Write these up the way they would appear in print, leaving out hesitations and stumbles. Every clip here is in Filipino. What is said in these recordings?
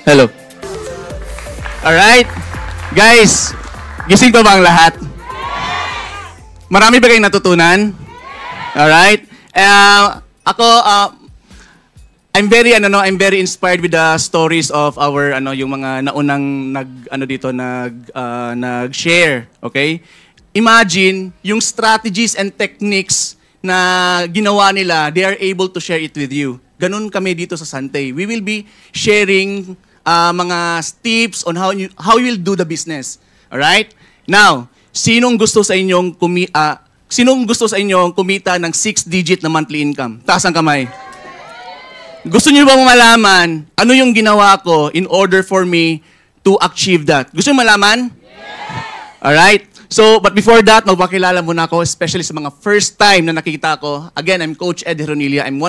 Hello. Alright. Guys, gising pa ba ang lahat? Marami ba kayong natutunan? Alright. Ako, I'm very inspired with the stories of our yung mga naunang nag-share, okay? Imagine yung strategies and techniques na ginawa nila, they are able to share it with you. Ganun kami dito sa Santay. We will be sharing mga tips on how you will do the business. All right? Now, sinong gusto sa inyong kumita ng 6-digit na monthly income? Taas ang kamay. Gusto niyo ba malaman ano yung ginawa ko in order for me to achieve that? Gusto niyo malaman? Yes! Alright. So, but before that, magpakilala muna ako, especially sa mga first time na nakikita ko. Again, I'm Coach Ed Heronilla. I'm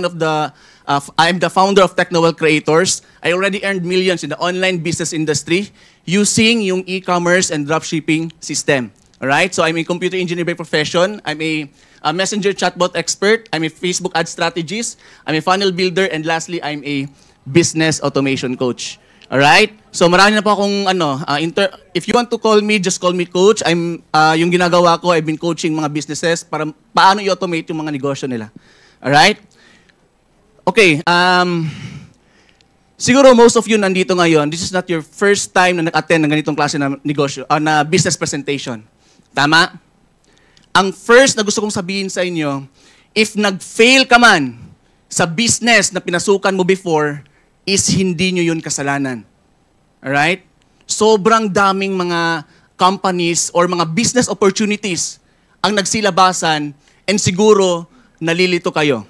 the founder of Technowell Creators. I already earned millions in the online business industry using yung e-commerce and dropshipping system. Alright? So, I'm a computer engineer by profession. I'm a messenger chatbot expert. I'm a Facebook ad strategist. I'm a funnel builder. And lastly, I'm a business automation coach. Alright? So marami na po akong if you want to call me, just call me coach. Yung ginagawa ko, I've been coaching mga businesses para paano i-automate yung mga negosyo nila. Alright? Okay, siguro most of you nandito ngayon, this is not your first time na nag-attend ng ganitong klase na negosyo, na business presentation. Tama? Ang first na gusto kong sabihin sa inyo, if nag-fail ka man sa business na pinasukan mo before, is hindi nyo yun kasalanan. Alright? Sobrang daming mga companies or mga business opportunities ang nagsilabasan and siguro nalilito kayo.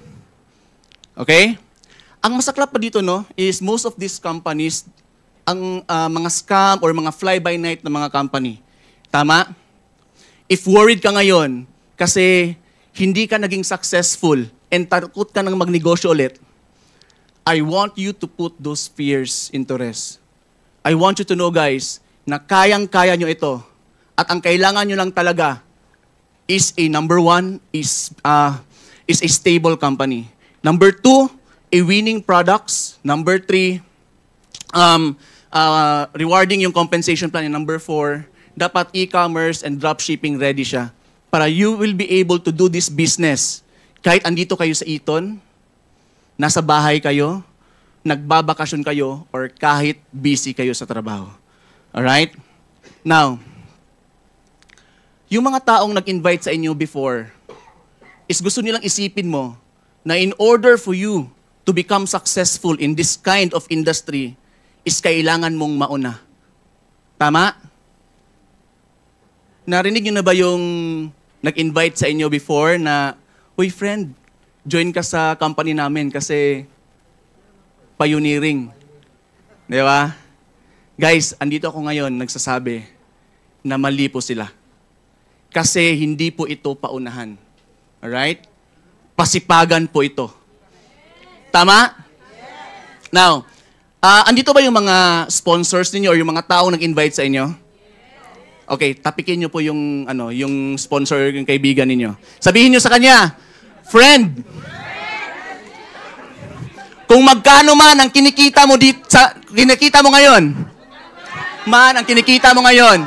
Okay? Ang masaklap pa dito, is most of these companies, ang mga scam or mga fly-by-night na mga company. Tama? If worried ka ngayon kasi hindi ka naging successful and takot ka nang magnegosyo ulit, I want you to put those fears into rest. I want you to know, guys, na kayang-kaya nyo ito. At ang kailangan nyo lang talaga is number one, is a stable company. Number two, a winning products. Number three, rewarding yung compensation plan. And number four, dapat e-commerce and dropshipping ready siya. Para you will be able to do this business. Kahit andito kayo sa Eton, nasa bahay kayo, nagbabakasyon kayo, or kahit busy kayo sa trabaho. Alright? Now, yung mga taong nag-invite sa inyo before, is gusto nilang isipin mo na in order for you to become successful in this kind of industry, is kailangan mong mauna. Tama? Narinig nyo na ba yung nag-invite sa inyo before na, uy friend, join ka sa company namin kasi pioneering. Di ba? Guys, andito ako ngayon nagsasabi na mali po sila. Kasi hindi po ito paunahan. Alright? Pasipagan po ito. Tama? Now, andito ba yung mga sponsors ninyo or yung mga taong nag-invite sa inyo? Okay, tapikin nyo po yung, yung sponsor, yung kaibigan ninyo. Sabihin nyo sa kanya, friend, kung magkano man ang kinikita mo ngayon, ang kinikita mo ngayon,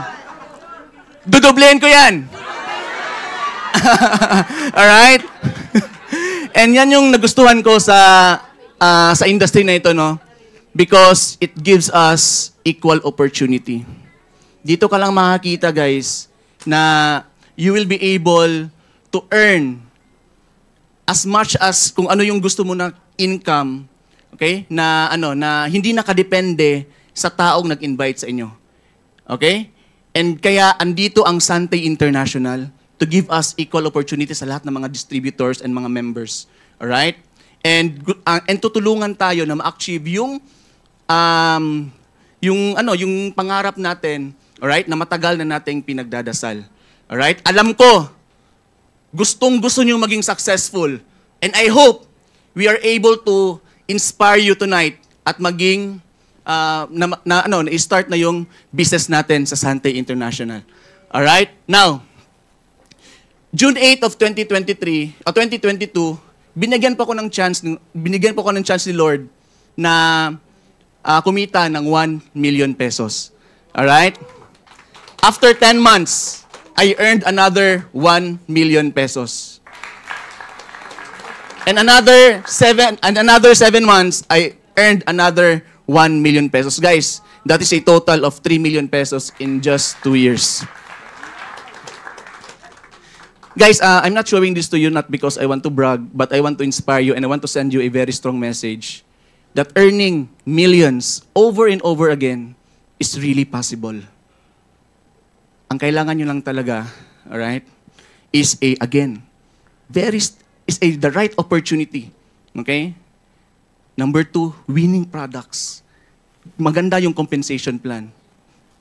dudublehin ko yan. Alright? And yan yung nagustuhan ko sa industry na ito, because it gives us equal opportunity. Dito ka lang makakita, guys, na you will be able to earn as much as kung ano yung gusto mo na income, okay? Na hindi nakadepende sa taong nag-invite sa inyo. Okay? And kaya andito ang Santay International to give us equal opportunity sa lahat ng mga distributors and mga members. All right? And tutulungan tayo na ma-achieve yung pangarap natin, all right, na matagal na nating pinagdadasal. All right? Alam ko, gustong-gusto niyo maging successful. And I hope we are able to inspire you tonight at maging na-start na yung business natin sa Santay International. All right? Now, June 8 of 2023 o 2022, binigyan po ko ng chance ni Lord na kumita ng 1 million pesos. Alright? After 10 months, I earned another 1 million pesos. And another 7 months, I earned another 1 million pesos. Guys, that is a total of 3 million pesos in just 2 years. Guys, I'm not showing this to you not because I want to brag, but I want to inspire you and I want to send you a very strong message that earning millions over and over again is really possible. Ang kailangan nyo lang talaga, alright, is the right opportunity. Okay? Number 2, winning products. Maganda yung compensation plan.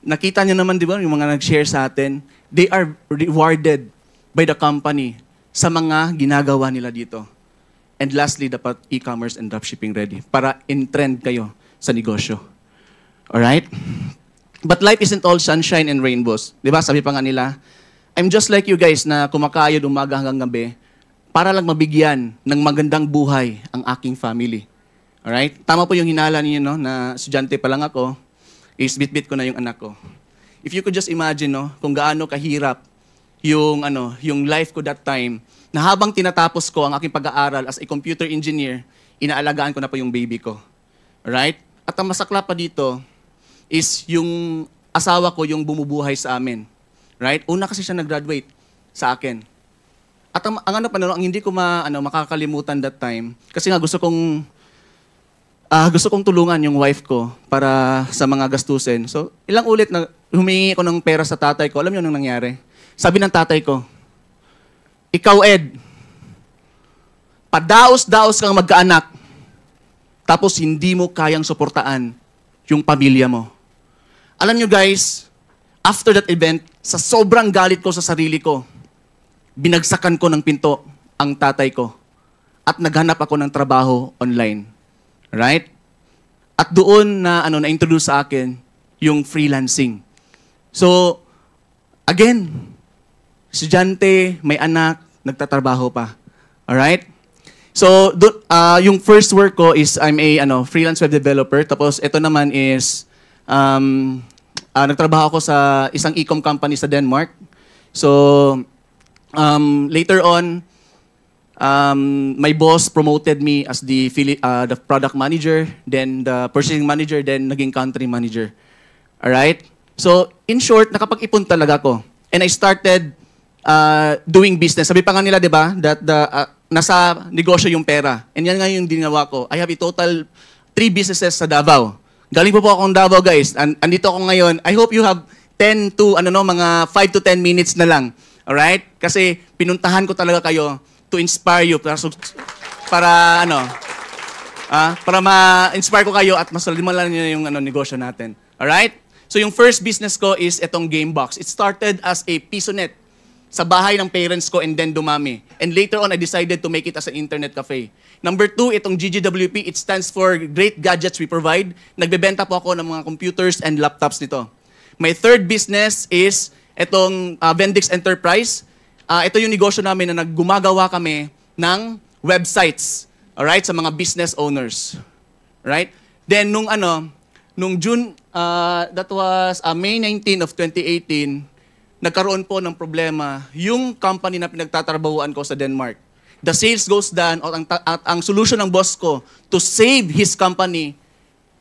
Nakita nyo naman, di ba, yung mga nag-share sa atin, they are rewarded by the company sa mga ginagawa nila dito. And lastly, dapat e-commerce and dropshipping ready para in-trend kayo sa negosyo. Alright? But life isn't all sunshine and rainbows. Di ba? Sabi pa nga nila, I'm just like you guys na kumakayod umaga hanggang gabi para lang mabigyan ng magandang buhay ang aking family. Alright? Tama po yung hinala niyo, no, na estudyante pa lang ako, is bit-bit ko na yung anak ko. If you could just imagine, no, kung gaano kahirap yung life ko that time, na habang tinatapos ko ang aking pag-aaral as a computer engineer, inaalagaan ko na po yung baby ko. Alright? At ang masakla pa dito is yung asawa ko yung bumubuhay sa amin. Right? Una kasi siya nag-graduate sa akin. At ang hindi ko makakalimutan that time, kasi nga gusto kong tulungan yung wife ko para sa mga gastusin. So, ilang ulit na humingi ko ng pera sa tatay ko, alam niyo nang nangyari? Sabi ng tatay ko, ikaw, Ed, padaos-daos kang magkaanak, tapos hindi mo kayang suportaan yung pamilya mo. Alam nyo guys, after that event, sa sobrang galit ko sa sarili ko, binagsakan ko ng pinto ang tatay ko at naghanap ako ng trabaho online. Right? At doon na-introduce sa akin yung freelancing. So, again, estudyante, may anak, nagtatrabaho pa. Alright? So, yung first work ko is I'm a freelance web developer. Tapos, ito naman is nagtrabaho ako sa isang e-com company sa Denmark. So, later on, my boss promoted me as the product manager, then the purchasing manager, then naging country manager. Alright? So, in short, nakapag-ipon talaga ko. And I started doing business. Sabi pa nga nila, di ba, that nasa negosyo yung pera. And yan nga yung ginawa ko. I have a total 3 businesses sa Davao. Galing po akong Davao, guys. Andito ako ngayon. I hope you have 10 to, mga 5 to 10 minutes na lang. Alright? Kasi pinuntahan ko talaga kayo to inspire you para ma-inspire ko kayo at masalimulan niyo yung negosyo natin. Alright? So yung first business ko is itong Gamebox. It started as a pisonet sa bahay ng parents ko and then dumami. And later on, I decided to make it as an internet cafe. Number 2, itong GGWP, it stands for Great Gadgets We Provide. Nagbebenta po ako ng mga computers and laptops nito. My third business is itong Vendix Enterprise. Ito yung negosyo namin na gumagawa kami ng websites, alright, sa mga business owners. Right? Then nung June, that was May 19 of 2018, nagkaroon po ng problema yung company na pinagtatrabahuan ko sa Denmark. The sales goes down at ang solution ng boss ko to save his company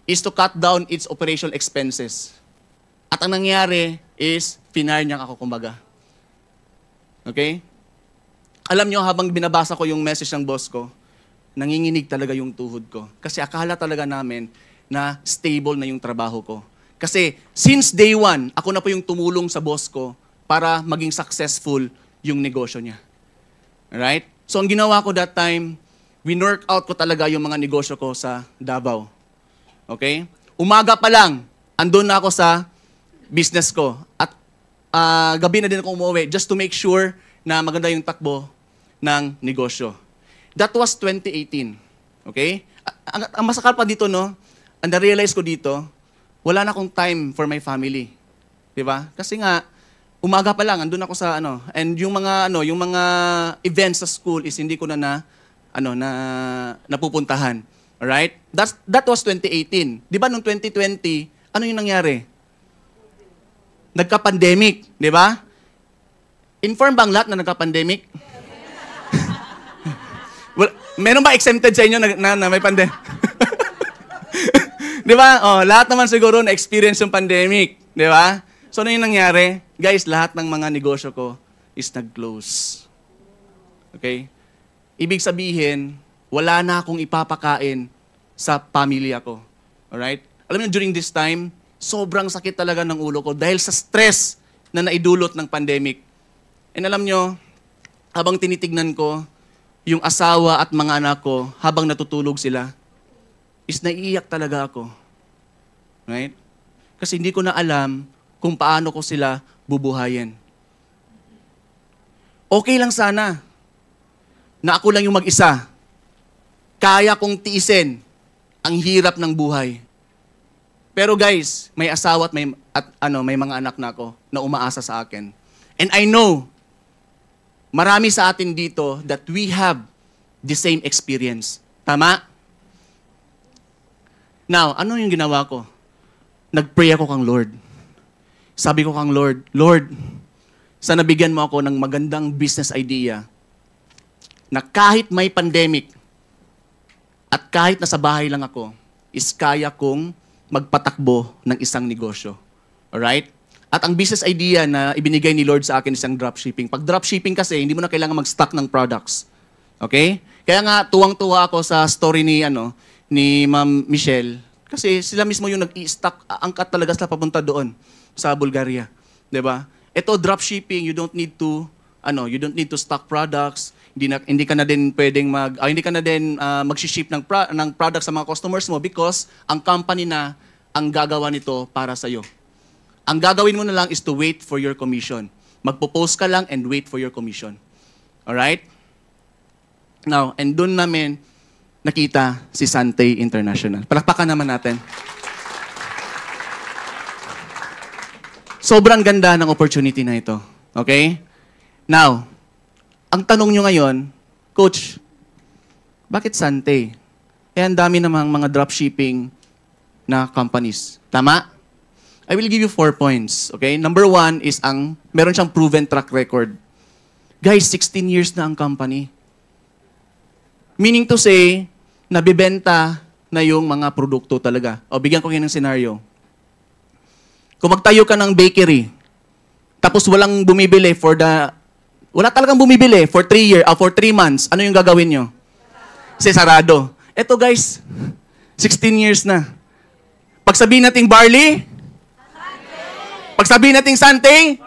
is to cut down its operational expenses. At ang nangyari is, finire niya ako kumbaga. Okay? Alam nyo, habang binabasa ko yung message ng boss ko, nanginginig talaga yung tuhod ko. Kasi akala talaga namin na stable na yung trabaho ko. Kasi since day 1, ako na po yung tumulong sa boss ko para maging successful yung negosyo niya. Alright? So ang ginawa ko that time, winwork out ko talaga yung mga negosyo ko sa Davao. Okay? Umaga pa lang, andun na ako sa business ko. At gabi na din ako umuwi just to make sure na maganda yung takbo ng negosyo. That was 2018. Okay? Ang masakal pa dito, no? Ang na-realize ko dito, wala na akong time for my family. 'Di ba? Kasi nga umaga pa lang andun ako sa and yung mga events sa school is hindi ko na napupuntahan. Alright? That was 2018. Di ba, noong 2020, ano yung nangyari? Nagka-pandemic. Di ba? Inform ba ang lahat na nagka-pandemic? Well, meron ba exempted sa inyo na may pandemic? Di ba? Oh, lahat naman siguro na-experience yung pandemic. Di ba? So, ano yung nangyari? Guys, lahat ng mga negosyo ko is nag-close. Okay? Ibig sabihin, wala na akong ipapakain sa pamilya ko. Alright? Alam niyo, during this time, sobrang sakit talaga ng ulo ko dahil sa stress na naidulot ng pandemic. And alam niyo, habang tinitignan ko, yung asawa at mga anak ko, habang natutulog sila, is naiiyak talaga ako. Right? Kasi hindi ko na alam kung paano ko sila bubuhayin. Okay lang sana na ako lang yung mag-isa. Kaya kong tiisin ang hirap ng buhay. Pero guys, may asawa at may mga anak na ako na umaasa sa akin. And I know, marami sa atin dito that we have the same experience. Tama? Now, ano yung ginawa ko? Nag-pray ako kang Lord. Sabi ko kang Lord, Lord, sana bigyan mo ako ng magandang business idea na kahit may pandemic at kahit nasa bahay lang ako, is kaya kong magpatakbo ng isang negosyo. Alright? At ang business idea na ibinigay ni Lord sa akin is ang dropshipping. Pag dropshipping kasi, hindi mo na kailangan mag-stock ng products. Okay? Kaya nga, tuwang-tuwa ako sa story ni Ma'am Michelle. Kasi sila mismo yung nag-i-stock, angkat talaga sila papunta doon sa Bulgaria. 'Di ba? Ito, dropshipping, you don't need to stock products. Hindi ka na din pwedeng mag-ship ng products sa mga customers mo because ang company na ang gagawa nito para sa iyo. Ang gagawin mo na lang is to wait for your commission. Magpo-post ka lang and wait for your commission. Alright? Now, and doon namin nakita si Santay International. Palakpakan naman natin. Sobrang ganda ng opportunity na ito. Okay? Now, ang tanong nyo ngayon, Coach, bakit Santay? Ang dami namang mga dropshipping na companies. Tama? I will give you 4 points. Okay? Number 1 is meron siyang proven track record. Guys, 16 years na ang company. Meaning to say, nabibenta na yung mga produkto talaga. O, bigyan ko kayo ng scenario. Kung magtayo ka ng bakery, tapos wala talagang bumibili for 3 months, ano yung gagawin nyo? Sarado. Eto guys, 16 years na. Pag sabihin nating barley, pag sabihin nating Santay,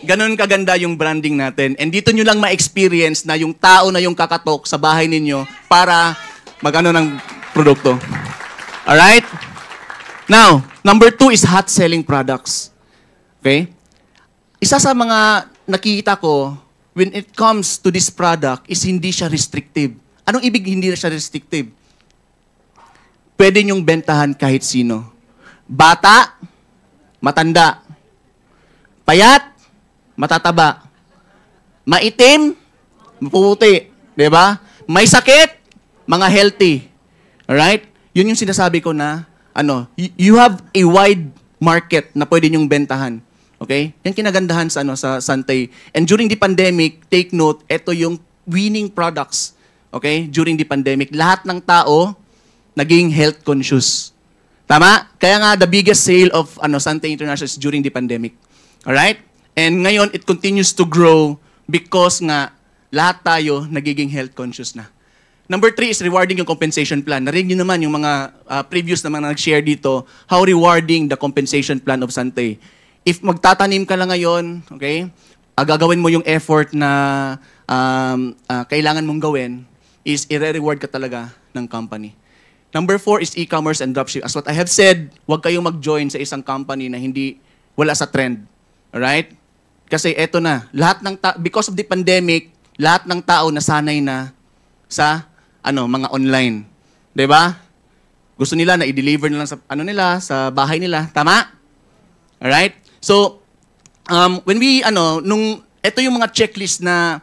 ganun kaganda yung branding natin. And dito nyo lang ma-experience na yung tao na yung kakatok sa bahay ninyo para magano ng produkto. Alright? Now, number 2 is hot selling products. Okay? Isa sa mga nakikita ko, when it comes to this product, is hindi siya restrictive. Anong ibig hindi siya restrictive? Pwede niyong bentahan kahit sino. Bata, matanda. Payat, matataba. Maitim, mapuputi. Diba? May sakit, mga healthy. Alright? Yun yung sinasabi ko na, you have a wide market na pwede niyong bentahan. Okay? Yan kinagandahan sa Santay. And during the pandemic, take note, ito yung winning products. Okay? During the pandemic, lahat ng tao naging health conscious. Tama? Kaya nga, the biggest sale of Santay International is during the pandemic. Alright? And ngayon, it continues to grow because nga, lahat tayo nagiging health conscious na. Number 3 is rewarding yung compensation plan. Narinig nyo naman yung mga previous na mga nag-share dito, how rewarding the compensation plan of Santay. If magtatanim ka lang ngayon, okay, gagawin mo yung effort na kailangan mong gawin, is i-reward ka talaga ng company. Number 4 is e-commerce and dropship. As what I have said, huwag kayong mag-join sa isang company na wala sa trend. Alright? Kasi eto na, because of the pandemic, lahat ng tao nasanay na sa mga online. 'Di ba? Gusto nila na i-deliver nila sa bahay nila, tama? All right? So when we ito yung mga checklist na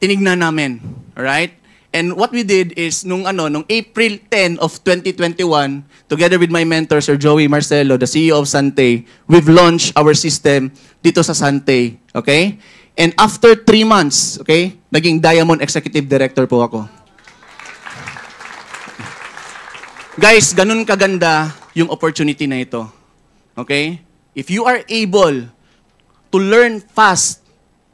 tinignan namin. Alright? And what we did is, nung April 10 of 2021, together with my mentor, Sir Joey Marcelo, the CEO of Sante, we've launched our system dito sa Sante. Okay? And after 3 months, okay, naging Diamond Executive Director po ako. Guys, ganun kaganda yung opportunity na ito. Okay? If you are able to learn fast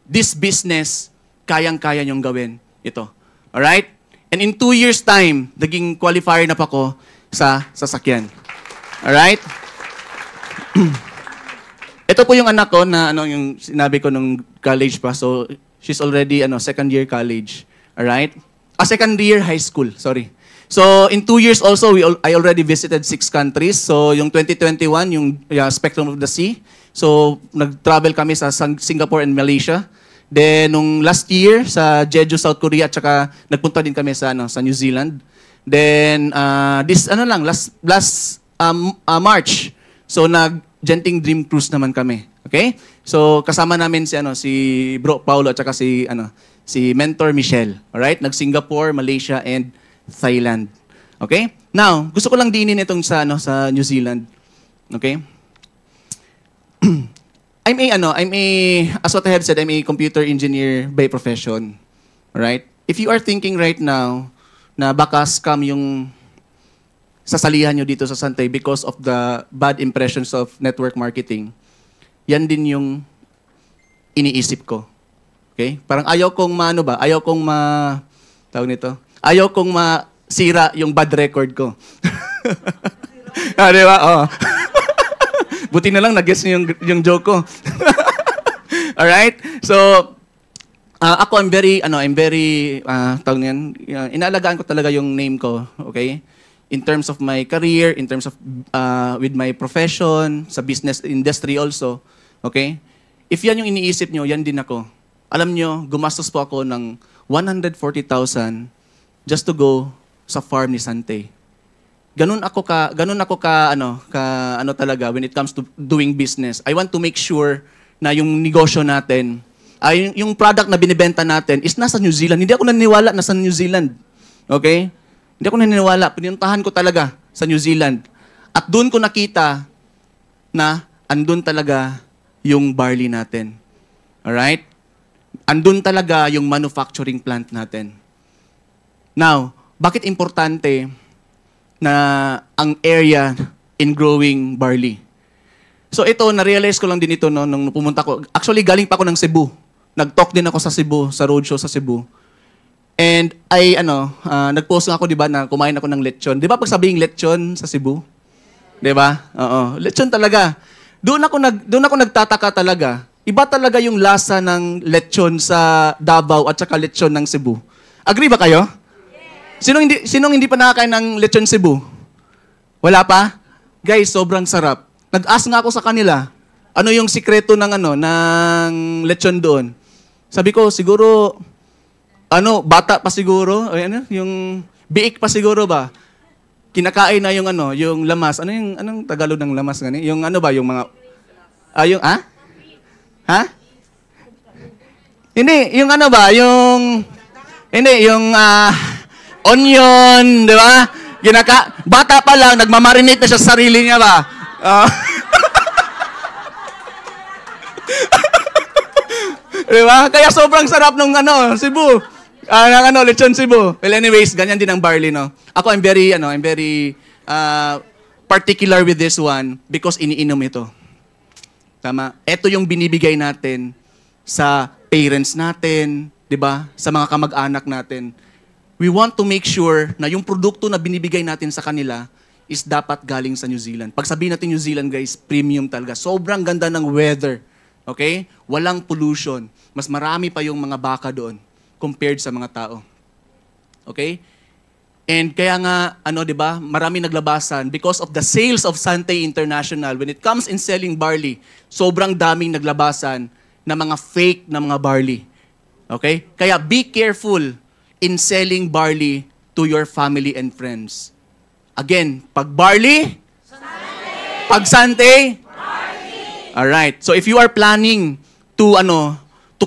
this business, kayang-kaya niyong gawin ito. Alright? And in 2 years' time, naging qualifier na pa ko sa sasakyan. Alright? Ito po yung anak ko na yung sinabi ko nung college pa. So, she's already second year college. Alright? Second year high school, sorry. So, in 2 years also, I already visited 6 countries. So, yung 2021, yung Spectrum of the Sea. So, nag-travel kami sa Singapore and Malaysia. Then, nung last year, sa Jeju, South Korea, at saka nagpunta din kami sa New Zealand. Then, last March, so nag-Genting Dream Cruise naman kami. Okay? So, kasama namin si Bro Paulo at saka si Mentor Michelle. Alright? Nag-Singapore, Malaysia, and Thailand. Okay? Now, gusto ko lang diinin itong sa New Zealand. Okay? As what I have said, I'm a computer engineer by profession. Alright? If you are thinking right now na baka scam yung sasalihan nyo dito sa Sante because of the bad impressions of network marketing, yan din yung iniisip ko. Okay? Parang ayaw kong ayaw kong masira yung bad record ko. Di ba? Oh. Buti na lang nag-guess niyo yung joke ko. Alright? So, ako inaalagaan ko talaga yung name ko, okay? In terms of my career, in terms of with my profession, sa business industry also, okay? If yan yung iniisip nyo, yan din ako. Alam nyo, gumastos po ako ng 140,000 just to go sa farm ni Sante. Ganun ako talaga when it comes to doing business. I want to make sure na yung negosyo natin, yung product na binibenta natin is nasa New Zealand. Hindi ako naniniwala nasa New Zealand. Okay? Hindi ako naniniwala. Pinuntahan ko talaga sa New Zealand. At doon ko nakita na andun talaga yung barley natin. Alright? Andun talaga yung manufacturing plant natin. Now, bakit importante na ang area in growing barley? So ito, na-realize ko lang din ito nung pumunta ko. Actually, galing pa ako ng Cebu. Nag-talk din ako sa Cebu, sa roadshow sa Cebu. And nag-post nga ako, di ba, na kumain ako ng lechon. Di ba pag sabihing lechon sa Cebu? Di ba? Oo. Lechon talaga. Doon ako nagtataka talaga. Iba talaga yung lasa ng lechon sa Davao at saka lechon ng Cebu. Agree ba kayo? Sinong hindi pa nakakain ng lechon Cebu? Wala pa? Guys, sobrang sarap. Nag-ask nga ako sa kanila, ano yung sikreto ng lechon doon? Sabi ko, siguro, bata pa siguro, yung biik pa siguro ba? Kinakain na yung yung lamas. Anong Tagalog ng lamas gani? Yung yung mga Ha? Hindi, yung onion, di ba? Bata pa lang, nagmamarinate na siya sa sarili niya ba? Di ba? Kaya sobrang sarap nung Cebu. Lechon Cebu. Well, anyways, ganyan din ang barley, no? Ako, I'm very particular with this one because iniinom ito. Tama? Ito yung binibigay natin sa parents natin, di ba? Sa mga kamag-anak natin. We want to make sure na yung produkto na binibigay natin sa kanila is dapat galing sa New Zealand. Pag sabihin natin New Zealand, guys, premium talaga. Sobrang ganda ng weather. Okay? Walang pollution. Mas marami pa yung mga baka doon compared sa mga tao. Okay? And kaya nga, di ba, marami naglabasan because of the sales of Sante International. When it comes in selling barley, sobrang daming naglabasan na mga fake na mga barley. Okay? Kaya be careful in selling barley to your family and friends. Again, pag barley, Sante. Pag Sante, barley. Alright. So if you are planning to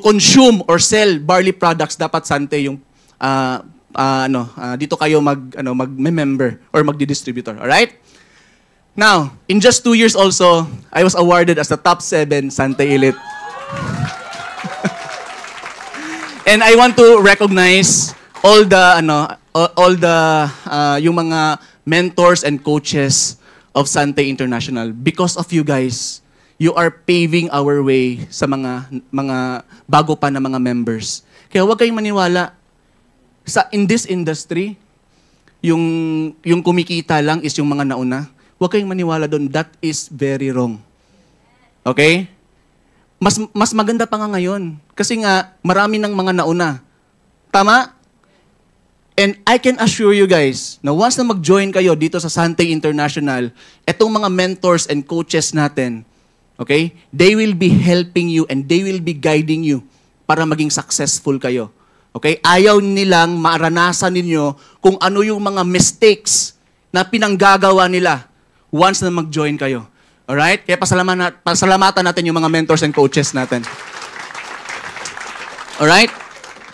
consume or sell barley products, dapat Sante yung dito kayo mag-member or magdi-distributor. Alright? Now, in just 2 years also, I was awarded as the top 7 Sante Elite. And I want to recognize all the yung mga mentors and coaches of Sante International. Because of you guys, you are paving our way sa mga bago pa na mga members. Kaya huwag kayong maniwala in this industry, yung kumikita lang is yung mga nauna. Huwag kayong maniwala doon. That is very wrong. Okay? Mas maganda pa nga ngayon. Kasi nga, marami ng mga nauna. Tama? And I can assure you guys, na once na mag-join kayo dito sa Sante International, etong mga mentors and coaches natin, okay, they will be helping you and they will be guiding you para maging successful kayo. Okay? Ayaw nilang maranasan ninyo kung ano yung mga mistakes na pinanggagawa nila once na mag-join kayo. Alright? Kaya pasalamatan natin yung mga mentors and coaches natin. Alright?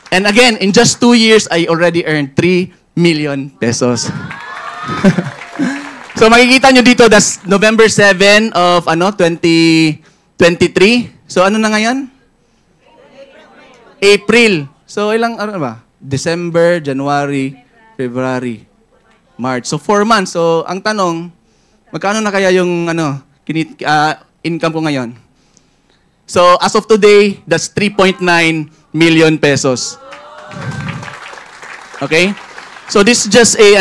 And again, in just 2 years, I already earned 3 million pesos. So makikita nyo dito, that's November 7 of 2023. So ano na ngayon? April. So ilang, December, January, February, March. So 4 months. So ang tanong, magkano na kaya yung income ko ngayon? So, as of today, that's 3.9 million pesos. Okay? So, this is just a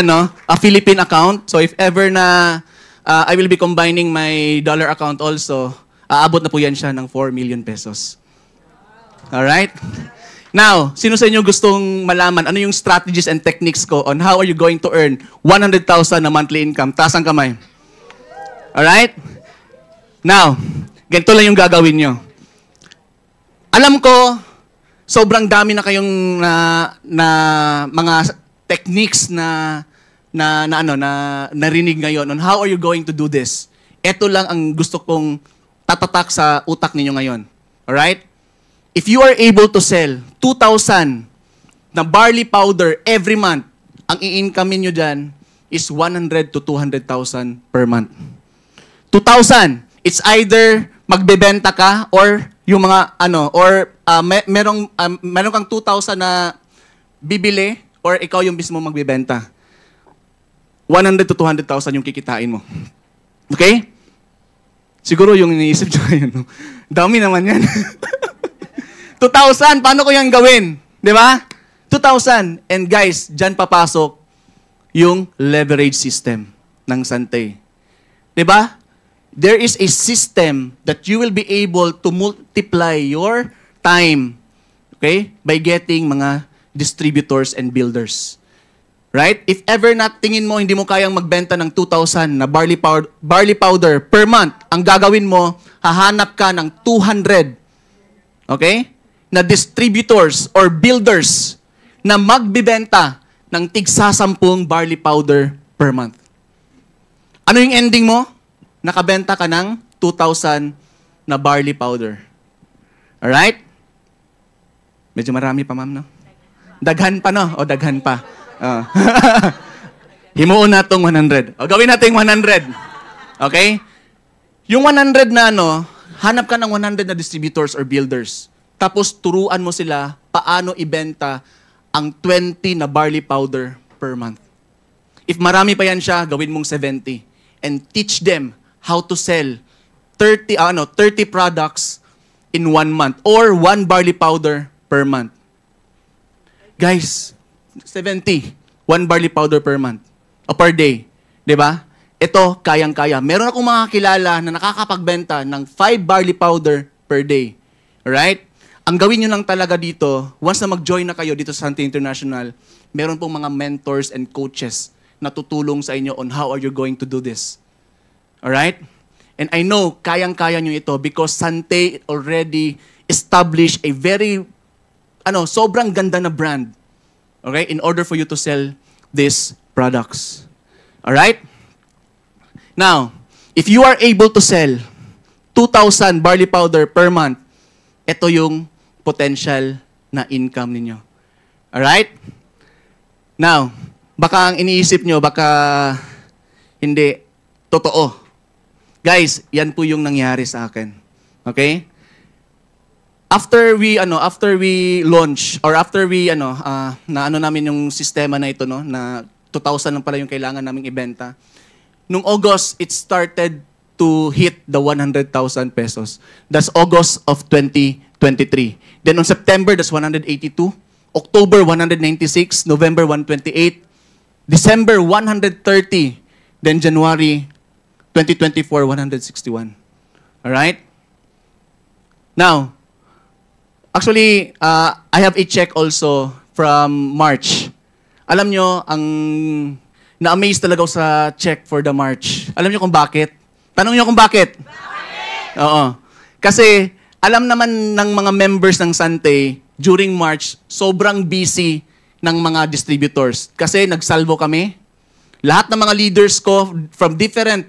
Philippine account. So, if ever na I will be combining my dollar account also, aabot na po yan siya ng 4 million pesos. Alright? Now, sino sa inyo gustong malaman ano yung strategies and techniques ko on how are you going to earn 100,000 na monthly income? Taas ang kamay. Alright? Now, ganito lang yung gagawin nyo. Alam ko, sobrang dami na kayong mga techniques na narinig ngayon on how are you going to do this. Ito lang ang gusto kong tatatak sa utak ninyo ngayon. Alright? If you are able to sell 2,000 na barley powder every month, ang i-income nyo dyan is 100 to 200,000 per month. 2,000. It's either magbebenta ka or yung mga meron kang 2,000 na bibili or ikaw yung mismo magbebenta. 100 to 200,000 yung kikitain mo. Okay? Siguro yung iniisip nyo ngayon, no? Dami naman yan. 2,000, paano ko yan gawin? Di ba? 2,000. And guys, dyan papasok yung leverage system ng Sante. Di ba? There is a system that you will be able to multiply your time, okay, by getting mga distributors and builders. Right? If ever tingin mo, hindi mo kayang magbenta ng 2,000 na barley powder per month, ang gagawin mo, hahanap ka ng 200, okay, na distributors or builders na magbibenta ng tig-10 barley powder per month. Ano yung ending mo? Nakabenta ka ng 2,000 na barley powder. Alright? Medyo marami pa, ma'am, no? Daghan pa, no? O daghan pa. Himuon na itong 100. O gawin natin 100. Okay? Yung 100 na hanap ka ng 100 na distributors or builders. Tapos turuan mo sila paano ibenta ang 20 na barley powder per month. If marami pa yan siya, gawin mong 70. And teach them how to sell 30 products in 1 month or 1 barley powder per month. Guys, 70, 1 barley powder per month o per day, 'di ba? Ito kayang-kaya. Meron akong mga kilala na nakakapagbenta ng 5 barley powder per day. Alright? Ang gawin niyo lang talaga dito, once na mag-join na kayo dito sa Sante International, meron pong mga mentors and coaches na tutulong sa inyo on how are you going to do this. Alright? And I know, kayang-kaya nyo ito because Sante already established a very, sobrang ganda na brand. Okay? In order for you to sell these products. Alright? Now, if you are able to sell 2,000 barley powder per month, ito yung potential na income ninyo. Alright? Now, baka ang iniisip nyo, baka hindi totoo. Guys, yan po yung nangyari sa akin. Okay? After we launch or after we namin yung sistema na ito, no, na 2,000 lang pala yung kailangan naming ibenta. Nung August, it started to hit the 100,000 pesos. That's August of 2023. Then on September, that's 182. October, 196. November, 128. December, 130. Then January 2024, 161. Alright? Now, actually, I have a check also from March. Alam nyo, na-amaze talaga ako sa check for the March. Alam nyo kung bakit? Tanong nyo kung bakit? Bakit? Oo. Kasi, alam naman ng mga members ng Sante, during March, sobrang busy ng mga distributors. Kasi nagsalvo kami. Lahat ng mga leaders ko from different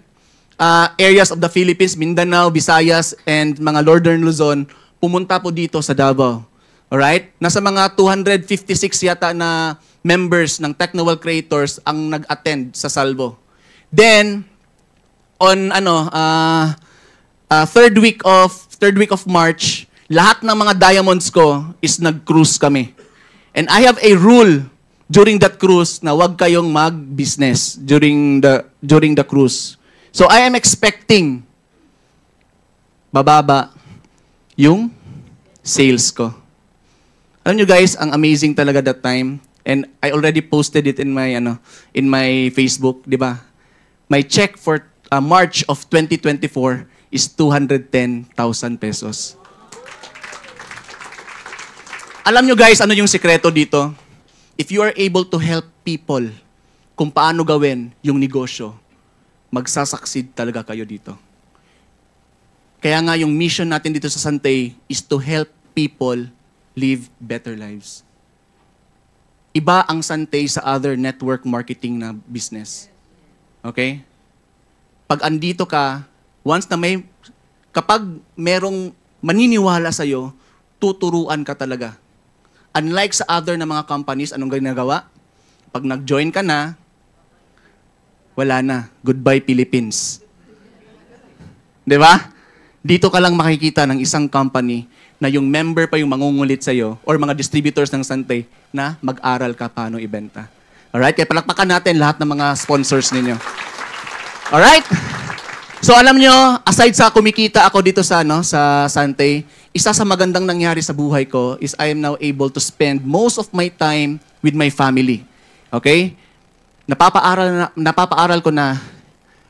areas of the Philippines, Mindanao, Visayas, and mga Northern Luzon, pumunta po dito sa Davao. Alright? Nasa mga 256 yata na members ng Technowell Creators ang nag-attend sa salvo. Then, on third week of March, lahat ng mga diamonds ko is nag-cruise kami. And I have a rule during that cruise na wag kayong mag-business during the cruise. So I am expecting bababa yung sales ko. Alam nyo guys, ang amazing talaga that time. And I already posted it in my Facebook, di ba? My check for March of 2024 is 210,000 pesos. Alam nyo guys, ano yung sikreto dito? If you are able to help people kung paano gawin yung negosyo, magsasucceed talaga kayo dito. Kaya nga yung mission natin dito sa Sante is to help people live better lives. Iba ang Sante sa other network marketing na business. Okay? Pag andito ka, kapag merong maniniwala sa'yo, tuturuan ka talaga. Unlike sa other na mga companies, anong ginagawa? Pag nag-join ka na, wala na. Goodbye, Philippines. Di ba? Dito ka lang makikita ng isang company na yung member pa yung mangungulit sa'yo or mga distributors ng Sante na mag-aral ka paano ibenta. Alright? Kaya palakpakan natin lahat ng mga sponsors ninyo. Alright? So alam nyo, aside sa kumikita ako dito sa Sante, isa sa magandang nangyari sa buhay ko is I am now able to spend most of my time with my family. Okay? Napapaaral ko na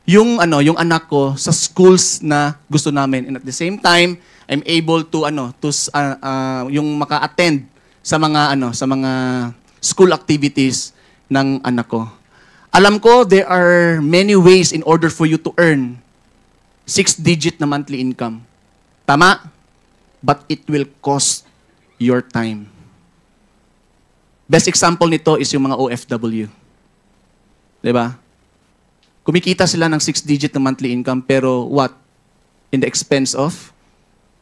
yung anak ko sa schools na gusto namin. And at the same time, I'm able to yung maka-attend sa mga school activities ng anak ko. Alam ko there are many ways in order for you to earn 6-digit na monthly income. Tama? But it will cost your time. Best example nito is yung mga OFW. Diba? Kumikita sila ng 6-digit na monthly income, pero what? In the expense of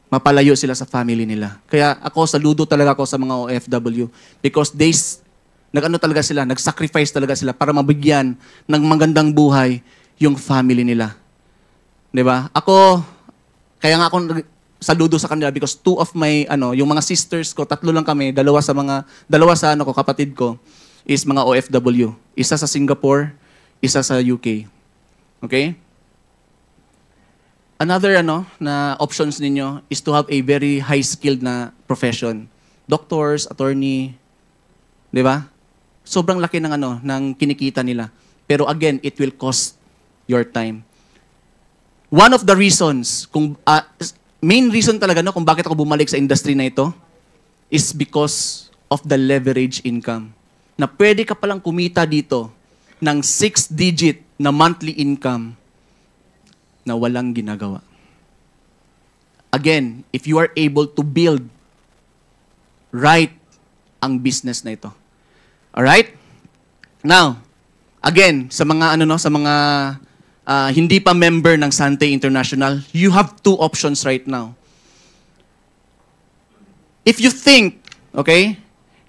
mapalayo sila sa family nila. Kaya ako, saludo talaga ako sa mga OFW because nag-sacrifice talaga sila para mabigyan ng magandang buhay yung family nila. Diba? Kaya nga ako saludo sa kanila because two of my, yung mga sisters ko, 3 lang kami, dalawa sa kapatid ko, is mga OFW. Isa sa Singapore, isa sa UK. Okay? Another na options ninyo is to have a very high-skilled na profession. Doctors, attorney, di ba? Sobrang laki ng kinikita nila. Pero again, it will cost your time. One of the reasons, main reason talaga kung bakit ako bumalik sa industry na ito is because of the leverage income. Na pwede ka palang kumita dito ng 6-digit na monthly income na walang ginagawa. Again, if you are able to build right ang business na ito. Alright? Now, again, sa mga hindi pa member ng Sante International, you have 2 options right now. If you think, okay,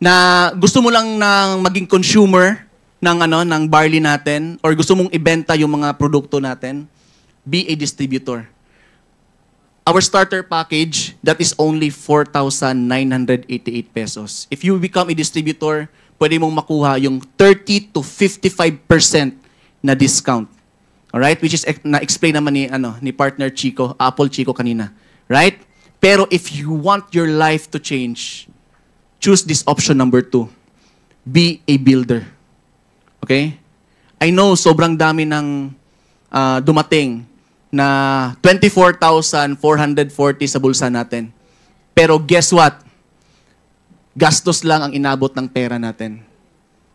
na gusto mo lang na maging consumer ng barley natin or gusto mong ibenta yung mga produkto natin, be a distributor. Our starter package, that is only 4,988 pesos. If you become a distributor, pwede mong makuha yung 30 to 55% na discount. Alright? Which is na-explain naman ni partner Chico, Apple Chico kanina. Right? Pero if you want your life to change, choose this option number 2. Be a builder. Okay? I know sobrang dami ng dumating na 24,440 sa bulsa natin. Pero guess what? Gastos lang ang inabot ng pera natin.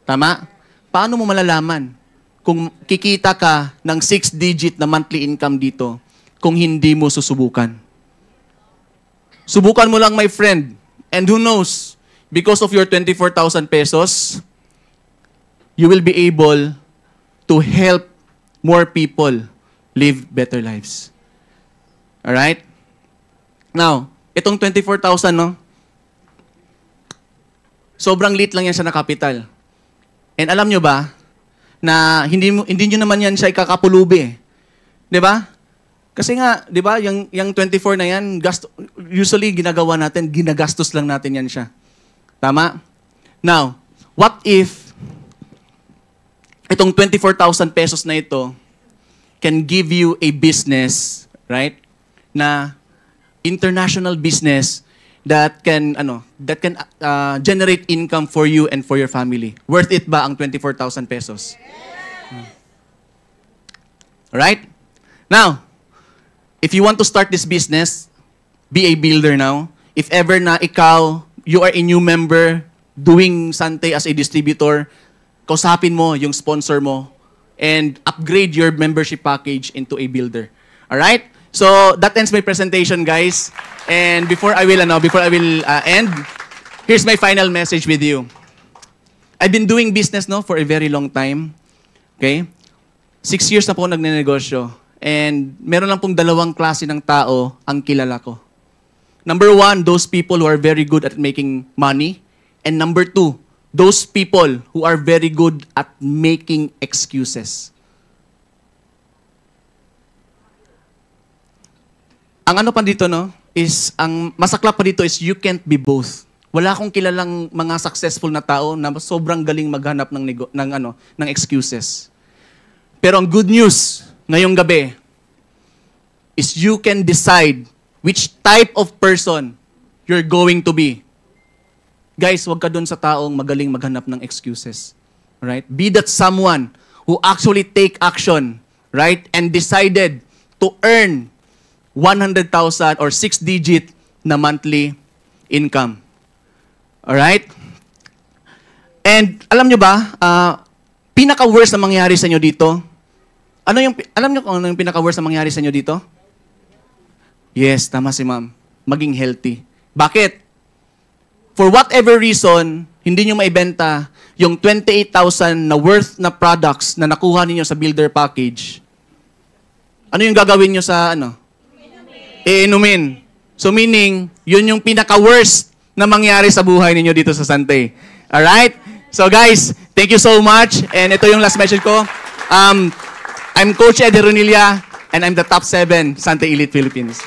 Tama? Paano mo malalaman kung kikita ka ng 6-digit na monthly income dito kung hindi mo susubukan? Subukan mo lang, my friend. And who knows? Because of your 24,000 pesos, you will be able to help more people live better lives. Alright? Now, itong 24,000, no? Sobrang lit lang yan siya na capital. And alam nyo ba, na hindi nyo naman yan siya ikakapulubi. Di ba? Kasi nga, di ba, yung 24 na yan, usually ginagawa natin, ginagastos lang natin yan siya. Tama? Now, what if itong 24,000 pesos na ito can give you a business, right? Na international business that can generate income for you and for your family. Worth it ba ang 24,000 pesos? Alright? Now, if you want to start this business, be a builder now. If ever na ikaw, you are a new member doing Sante as a distributor, kausapin mo yung sponsor mo and upgrade your membership package into a builder. Alright? So, that ends my presentation, guys. And before I will end, here's my final message with you. I've been doing business for a very long time. Okay? 6 years na po nagnenegosyo. And meron lang pong dalawang klase ng tao ang kilala ko. Number 1, those people who are very good at making money. And number 2, those people who are very good at making excuses. Ang ano pa dito, ang masaklap pa dito is you can't be both. Wala akong kilalang mga successful na tao na sobrang galing maghanap ng excuses. Pero ang good news ngayong gabi is you can decide which type of person you're going to be. Guys, wag ka dun sa taong magaling maghanap ng excuses. Right? Be that someone who actually take action, right? And decided to earn 100,000 or 6-digit na monthly income. Alright? And alam nyo ba, pinaka-worst na mangyari sa inyo dito? Alam nyo kung ano yung pinaka-worst na mangyari sa inyo dito? Yes, tama si ma'am. Maging healthy. Bakit? For whatever reason, hindi nyo maibenta yung 28,000 na worth na products na nakuha ninyo sa builder package. Ano yung gagawin nyo sa iinumin. So meaning, yun yung pinaka-worst na mangyari sa buhay ninyo dito sa Sante. Alright? So guys, thank you so much. And ito yung last message ko. I'm Coach Eddie Ronilla, and I'm the top 7 Sante Elite Philippines.